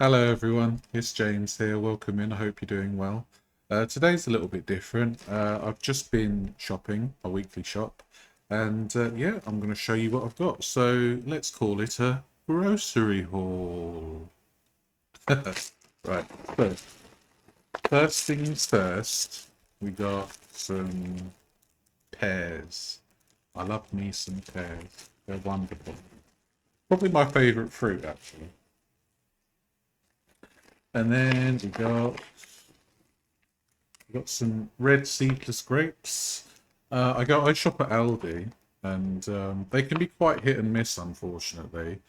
Hello everyone, it's James here. Welcome in. I hope you're doing well. Today's a little bit different. I've just been shopping, a weekly shop, and yeah, I'm going to show you what I've got. So let's call it a grocery haul. Right, so first things first, we got some pears. I love me some pears. They're wonderful. Probably my favourite fruit actually. And then we got some red seedless grapes. I shop at Aldi, and they can be quite hit and miss, unfortunately,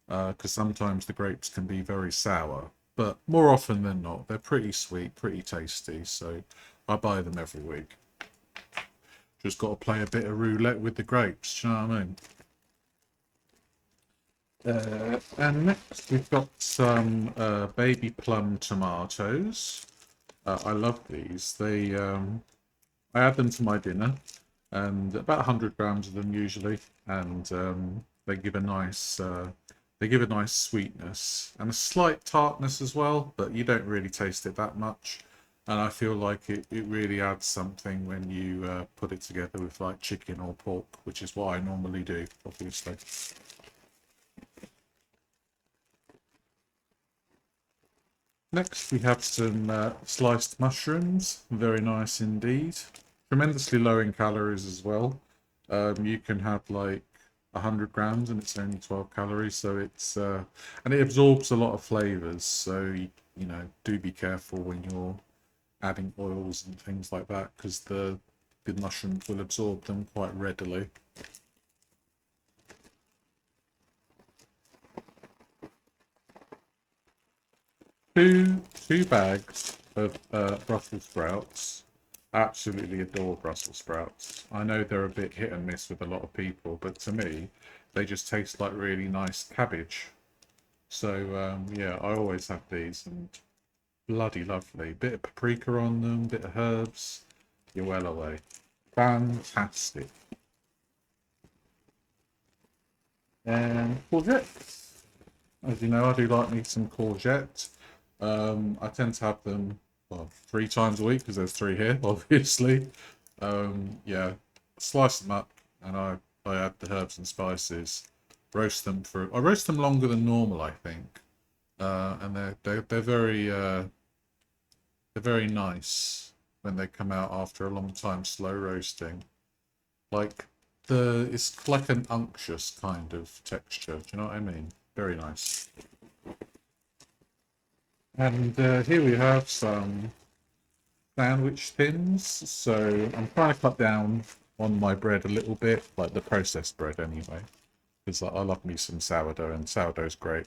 because sometimes the grapes can be very sour. But more often than not, they're pretty sweet, pretty tasty. So I buy them every week. Just got to play a bit of roulette with the grapes. Do you know what I mean? And next we've got some baby plum tomatoes. I love these. I add them to my dinner, and about 100 grams of them usually, and they give a nice sweetness and a slight tartness as well, but you don't really taste it that much. And I feel like it really adds something when you put it together with like chicken or pork, which is what I normally do, obviously. Next, we have some sliced mushrooms. Very nice indeed. Tremendously low in calories as well. You can have like 100 grams and it's only 12 calories, so it's and it absorbs a lot of flavors. So you know, do be careful when you're adding oils and things like that because the mushrooms will absorb them quite readily. Two bags of Brussels sprouts. Absolutely adore Brussels sprouts. I know they're a bit hit and miss with a lot of people, but to me, they just taste like really nice cabbage. So yeah, I always have these and bloody lovely. Bit of paprika on them, bit of herbs. You're well away. Fantastic. And courgettes. As you know, I do like me some courgette. I tend to have them well 3 times a week because there's three here, obviously. Yeah, slice them up and I add the herbs and spices. I roast them longer than normal, I think. And they're very nice when they come out after a long time slow roasting. Like it's like an unctuous kind of texture. Do you know what I mean? Very nice. And here we have some sandwich tins. So I'm trying to cut down on my bread a little bit, like the processed bread anyway, because I love me some sourdough and sourdough's great.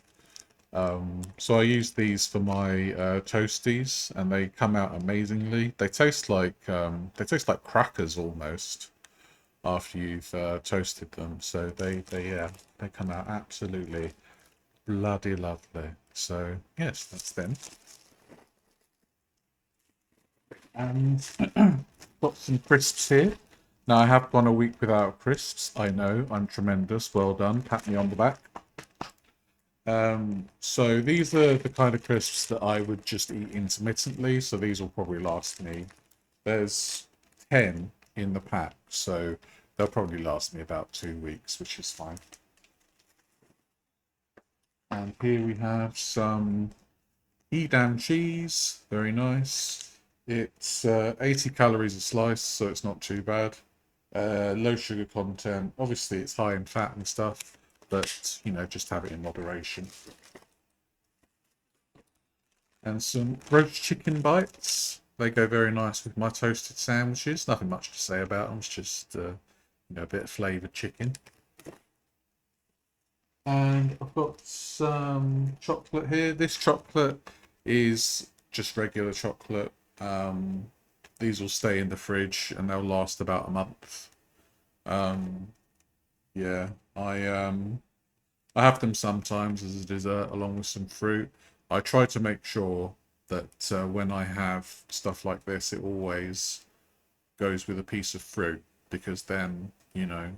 So I use these for my toasties, and they come out amazingly. They taste like crackers almost after you've toasted them. So they come out absolutely bloody lovely. So yes, that's them. And got some crisps here. Now I have gone a week without crisps. I know, I'm tremendous. Well done. Pat me on the back. So these are the kind of crisps that I would just eat intermittently. So these will probably last me. There's 10 in the pack, so they'll probably last me about 2 weeks, which is fine. And here we have some Edam cheese. Very nice. It's 80 calories a slice, so it's not too bad. Low sugar content. Obviously, it's high in fat and stuff, but you know, just have it in moderation. And some roast chicken bites. They go very nice with my toasted sandwiches. Nothing much to say about them. It's just you know, a bit of flavoured chicken. And I've got some chocolate here. This chocolate is just regular chocolate. These will stay in the fridge and they'll last about a month. Um, yeah, I have them sometimes as a dessert along with some fruit. I try to make sure that when I have stuff like this, it always goes with a piece of fruit because then, you know,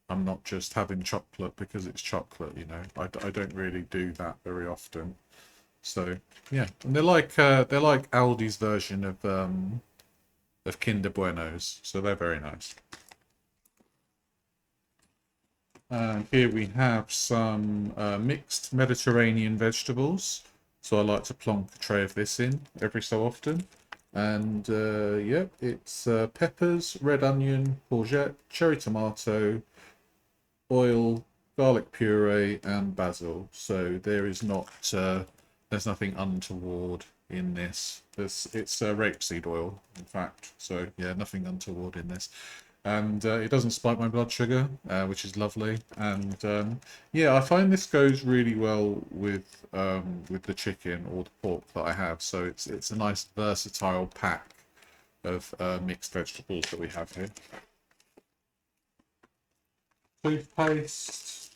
I'm not just having chocolate because it's chocolate, you know. I don't really do that very often. So yeah, and they're like Aldi's version of Kinder Buenos, so they're very nice. And here we have some mixed Mediterranean vegetables. So I like to plonk a tray of this in every so often. And yeah, it's peppers, red onion, courgette, cherry tomato, oil, garlic puree, and basil. So there is not, there's nothing untoward in this. It's rapeseed oil, in fact. So yeah, nothing untoward in this. And it doesn't spike my blood sugar, which is lovely. And yeah, I find this goes really well with the chicken or the pork that I have. So it's a nice versatile pack of mixed vegetables that we have here. Toothpaste,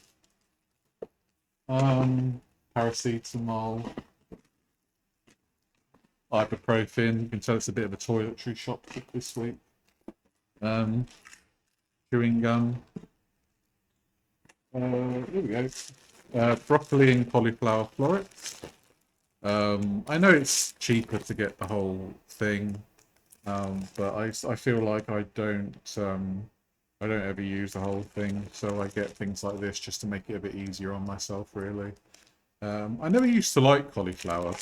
paracetamol, ibuprofen. You can tell it's a bit of a toiletry shop this week. Um, chewing gum. Here we go. Broccoli and cauliflower florets. I know it's cheaper to get the whole thing, but I feel like I don't ever use the whole thing, so I get things like this just to make it a bit easier on myself, really. I never used to like cauliflower,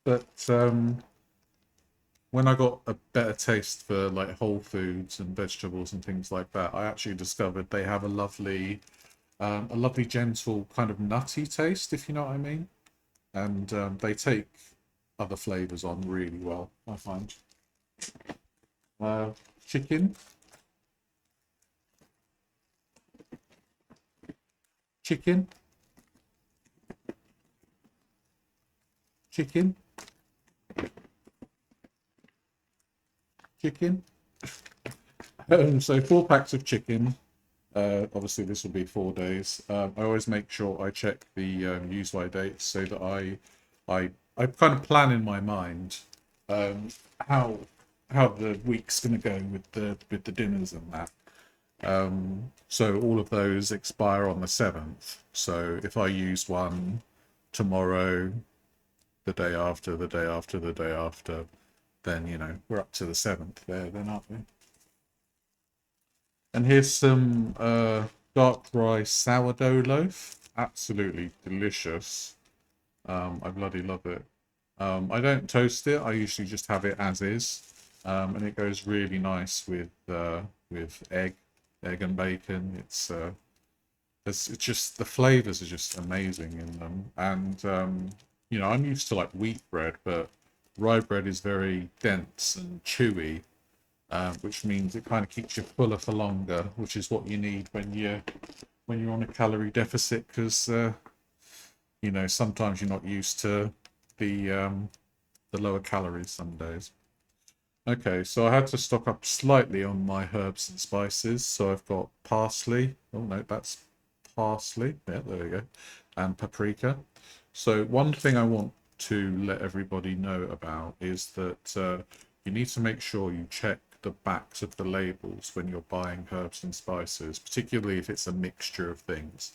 but when I got a better taste for like whole foods and vegetables and things like that, I actually discovered they have a lovely gentle kind of nutty taste, if you know what I mean. And they take other flavors on really well, I find. Uh, chicken, chicken, chicken, chicken. So 4 packs of chicken. Obviously, this will be 4 days. I always make sure I check the use by date so that I kind of plan in my mind um, how the week's going to go with the dinners and that. So all of those expire on the 7th. So if I use one tomorrow, the day after, the day after, the day after, then you know we're up to the 7th there, then aren't we? And here's some dark rice sourdough loaf. Absolutely delicious. I bloody love it. I don't toast it. I usually just have it as is, and it goes really nice with egg and bacon. It's just the flavors are just amazing in them. And you know, I'm used to like wheat bread, but rye bread is very dense and chewy, which means it kind of keeps you fuller for longer, which is what you need when you're on a calorie deficit, because you know sometimes you're not used to the lower calories some days. Okay, so I had to stock up slightly on my herbs and spices. So I've got parsley. Oh no, that's parsley. Yeah, there we go. And paprika. So one thing I want to let everybody know about is that you need to make sure you check the backs of the labels when you're buying herbs and spices, particularly if it's a mixture of things.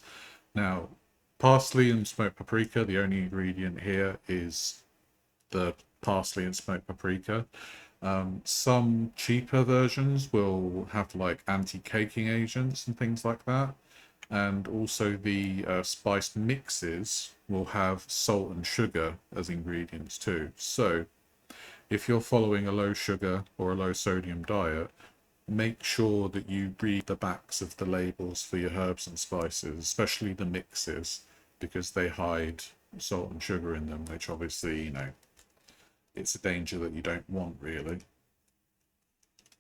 Now, parsley and smoked paprika, the only ingredient here is the parsley and smoked paprika. Some cheaper versions will have like anti-caking agents and things like that. And also the spice mixes will have salt and sugar as ingredients too. So if you're following a low sugar or a low sodium diet, make sure that you read the backs of the labels for your herbs and spices, especially the mixes, because they hide salt and sugar in them, which obviously, you know, it's a danger that you don't want really.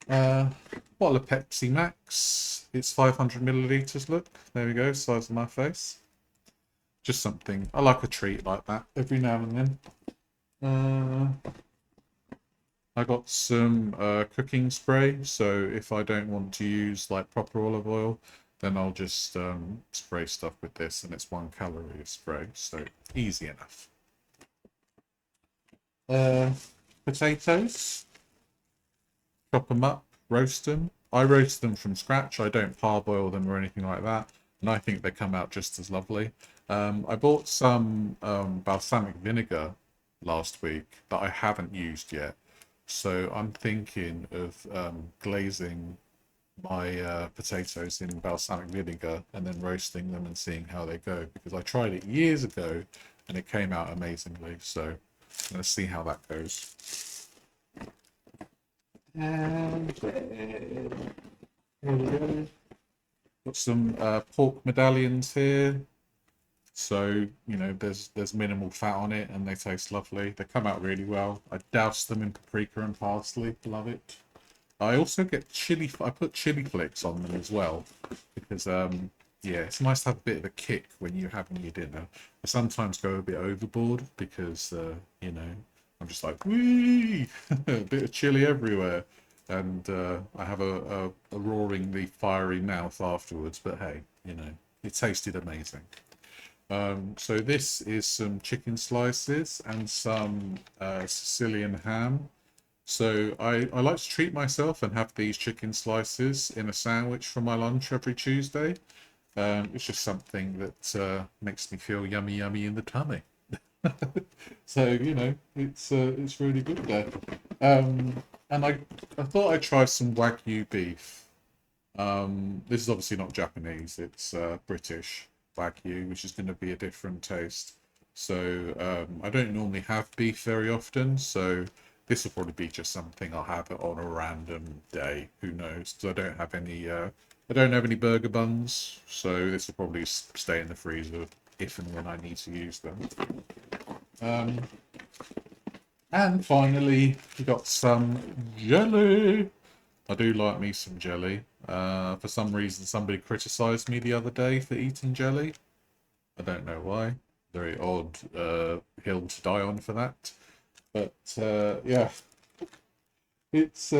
Uh, Bottle of Pepsi Max. It's 500 milliliters. Look, there we go, size of my face. Just something. I like a treat like that every now and then. I got some cooking spray, so if I don't want to use like proper olive oil, then I'll just spray stuff with this, and it's 1 calorie of spray, so easy enough. Uh, Potatoes. Chop them up, roast them. I roast them from scratch. I don't parboil them or anything like that. and I think they come out just as lovely. I bought some balsamic vinegar last week that I haven't used yet, so I'm thinking of glazing my potatoes in balsamic vinegar and then roasting them and seeing how they go, because I tried it years ago and it came out amazingly. So I'm going to see how that goes. And then, here we go. Got some pork medallions here. So, you know, there's minimal fat on it and they taste lovely. They come out really well. I douse them in paprika and parsley. Love it. I also get chili. I put chili flakes on them as well because, yeah, it's nice to have a bit of a kick when you're having your dinner. I sometimes go a bit overboard because, you know, I'm just like, wee, a bit of chili everywhere, and I have a roaringly fiery mouth afterwards. But hey, you know, it tasted amazing. So this is some chicken slices and some Sicilian ham. So I like to treat myself and have these chicken slices in a sandwich for my lunch every Tuesday. It's just something that makes me feel yummy, yummy in the tummy. So you know, it's really good there. And I thought I'd try some Wagyu beef. This is obviously not Japanese; it's British Wagyu, which is going to be a different taste. So I don't normally have beef very often, so this will probably be just something I'll have on a random day. Who knows? Because I don't have any burger buns, so this will probably stay in the freezer if and when I need to use them. Um, and finally, we got some jelly. I do like me some jelly. For some reason, somebody criticised me the other day for eating jelly. I don't know why. Very odd hill to die on for that. But yeah, it's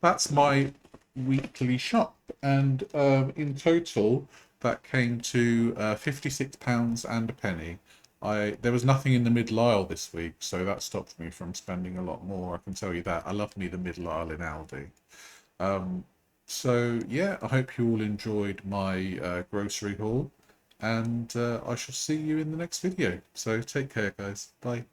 that's my weekly shop, and in total that came to £56 and a penny. There was nothing in the middle aisle this week, so that stopped me from spending a lot more. I can tell you that. I love me the middle aisle in Aldi. So yeah, I hope you all enjoyed my grocery haul, and I shall see you in the next video. So take care, guys. Bye.